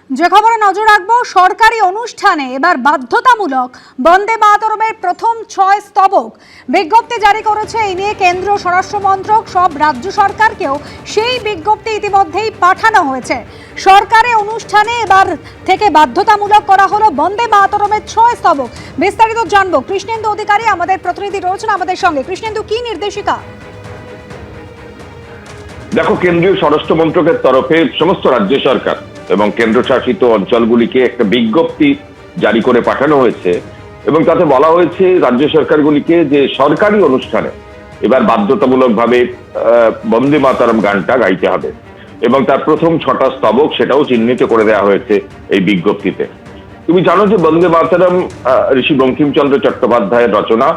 যে খবরে নজর রাখবো, সরকারি অনুষ্ঠানে এবার বাধ্যতামূলক বন্দে মাতরমের প্রথম 6 স্তবক বিজ্ঞপ্তি জারি করেছে। এই নিয়ে কেন্দ্রীয় স্বরাষ্ট্র মন্ত্রক সব রাজ্য সরকারকেও সেই বিজ্ঞপ্তি ইতিমধ্যেই পাঠানো হয়েছে। সরকারি অনুষ্ঠানে এবার থেকে বাধ্যতামূলক করা হলো বন্দে মাতরমের 6 স্তবক। বিস্তারিত জানবো, কৃষ্ণেন্দু অধিকারী আমাদের প্রতিনিধি রয়েছেন আমাদের সঙ্গে। কৃষ্ণেন্দু, কি নির্দেশিকা? দেখো, কেন্দ্রীয় স্বরাষ্ট্র মন্ত্রকের তরফে সমস্ত রাজ্য সরকার এবং কেন্দ্রশাসিত অঞ্চলগুলিকে একটা বিজ্ঞপ্তি জারি করে পাঠানো হয়েছে এবং তাতে বলা হয়েছে রাজ্য সরকারগুলিকে যে সরকারি অনুষ্ঠানে এবার বাধ্যতামূলকভাবে বন্দে মাতরম গানটা গাইতে হবে এবং তার প্রথম 6টা স্তবক সেটাও চিহ্নিত করে দেওয়া হয়েছে এই বিজ্ঞপ্তিতে। তুমি জানো যে বন্দে মাতরম ঋষি বঙ্কিমচন্দ্র চট্টোপাধ্যায়ের রচনা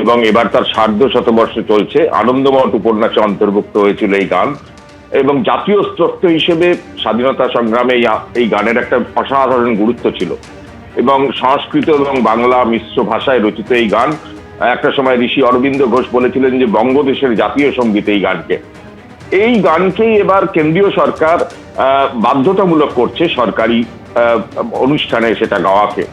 এবং এবার তার ১৫০ চলছে। আনন্দমঠ উপন্যাসে অন্তর্ভুক্ত হয়েছিল এই গান এবং জাতীয় স্তোত্র হিসেবে স্বাধীনতা সংগ্রামে এই গানের একটা অসাধারণ গুরুত্ব ছিল এবং সংস্কৃত এবং বাংলা মিশ্র ভাষায় রচিত এই গান। একটা সময় ঋষি অরবিন্দ ঘোষ বলেছিলেন যে বঙ্গদেশের জাতীয় সঙ্গীত এই গানকে। এই গানকেই এবার কেন্দ্রীয় সরকার বাধ্যতামূলক করছে সরকারি অনুষ্ঠানে সেটা গাওয়াকে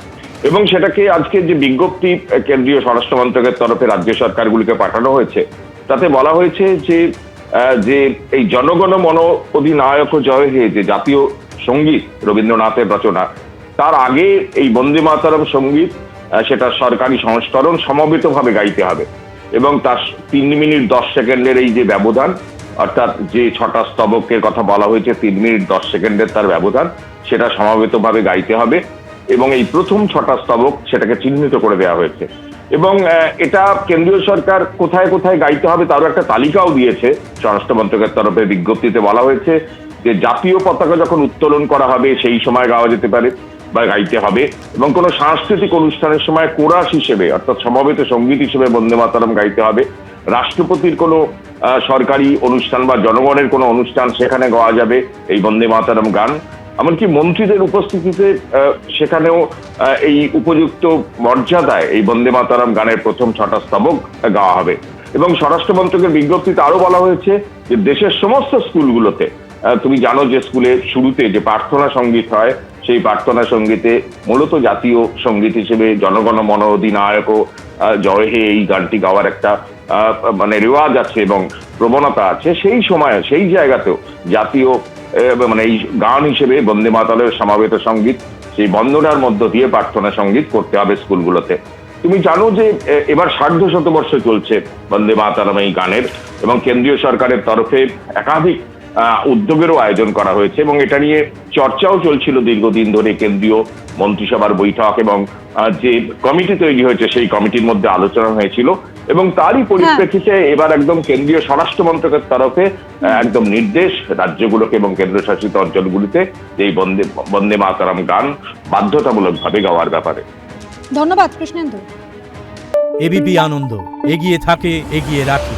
এবং সেটাকে আজকে যে বিজ্ঞপ্তি কেন্দ্রীয় স্বরাষ্ট্র মন্ত্রকের তরফে রাজ্য সরকারগুলিকে পাঠানো হয়েছে তাতে বলা হয়েছে যে এই জনগণ মন অধিনায়ক জয় হে যে জাতীয় সঙ্গীত রবীন্দ্রনাথের রচনা, তার আগে এই বন্দে মাতরম সঙ্গীত সেটা সরকারি সংস্করণ সমবেতভাবে গাইতে হবে এবং তার 3 মিনিট 10 সেকেন্ডের এই যে ব্যবধান, অর্থাৎ যে 6টা স্তবকের কথা বলা হয়েছে 3 মিনিট 10 সেকেন্ডের তার ব্যবধান, সেটা সমবেতভাবে গাইতে হবে এবং এই প্রথম 6টা স্তবক সেটাকে চিহ্নিত করে দেওয়া হয়েছে এবং এটা কেন্দ্রীয় সরকার কোথায় কোথায় গাইতে হবে তারও একটা তালিকাও দিয়েছে। স্বরাষ্ট্র মন্ত্রকের তরফে বিজ্ঞপ্তিতে বলা হয়েছে যে জাতীয় পতাকা যখন উত্তোলন করা হবে সেই সময় গাওয়া যেতে পারে বা গাইতে হবে এবং কোনো সাংস্কৃতিক অনুষ্ঠানের সময় কোরাস হিসেবে অর্থাৎ সমবেত সঙ্গীত হিসেবে বন্দে মাতরম গাইতে হবে। রাষ্ট্রপতির কোনো সরকারি অনুষ্ঠান বা জনগণের কোনো অনুষ্ঠান সেখানে গাওয়া যাবে এই বন্দে মাতরম গান। এমনকি মন্ত্রীদের উপস্থিতিতে সেখানেও এই উপযুক্ত মর্যাদায় এই বন্দে মাতরম গানের প্রথম 6টা স্তবক গাওয়া হবে এবং স্বরাষ্ট্র মন্ত্রকের বিজ্ঞপ্তিতে আরো বলা হয়েছে যে দেশের সমস্ত স্কুলগুলোতে, তুমি জানো যে স্কুলে শুরুতে যে প্রার্থনা সঙ্গীত হয় সেই প্রার্থনা সঙ্গীতে মূলত জাতীয় সঙ্গীত হিসেবে জনগণ মন অধিনায়ক জয় হে এই গানটি গাওয়ার একটা মানে রেওয়াজ আছে এবং প্রবণতা আছে। সেই সময় সেই জায়গাতেও জাতীয় মানে এই গান হিসেবে বন্দে মাতরমের সমাবেত সঙ্গীত সেই বন্দনার মধ্য দিয়ে প্রার্থনা সঙ্গীত করতে হবে স্কুলগুলোতে। তুমি জানো যে এবার ১৫০ চলছে বন্দে মাতরম এই গানের এবং কেন্দ্রীয় সরকারের তরফে একাধিক উদ্যোগেরও আয়োজন করা হয়েছে এবং এটা নিয়ে চর্চাও চলছিল দীর্ঘদিন ধরে। কেন্দ্রীয় মন্ত্রিসভার বৈঠক এবং যে কমিটি তৈরি হয়েছে সেই কমিটির মধ্যে আলোচনা হয়েছিল এবং তারই পরিপ্রেক্ষিতে এবার একদম কেন্দ্রীয় স্বরাষ্ট্র মন্ত্রকের তরফে একদম নির্দেশ রাজ্যগুলোকে এবং কেন্দ্রশাসিত অঞ্চলগুলিতে এই বন্দে মাতরম গান বাধ্যতামূলকভাবে গাওয়ার ব্যাপারে। ধন্যবাদ কৃষ্ণেন্দু। এবিপি আনন্দ এগিয়ে থাকে, এগিয়ে রাখে।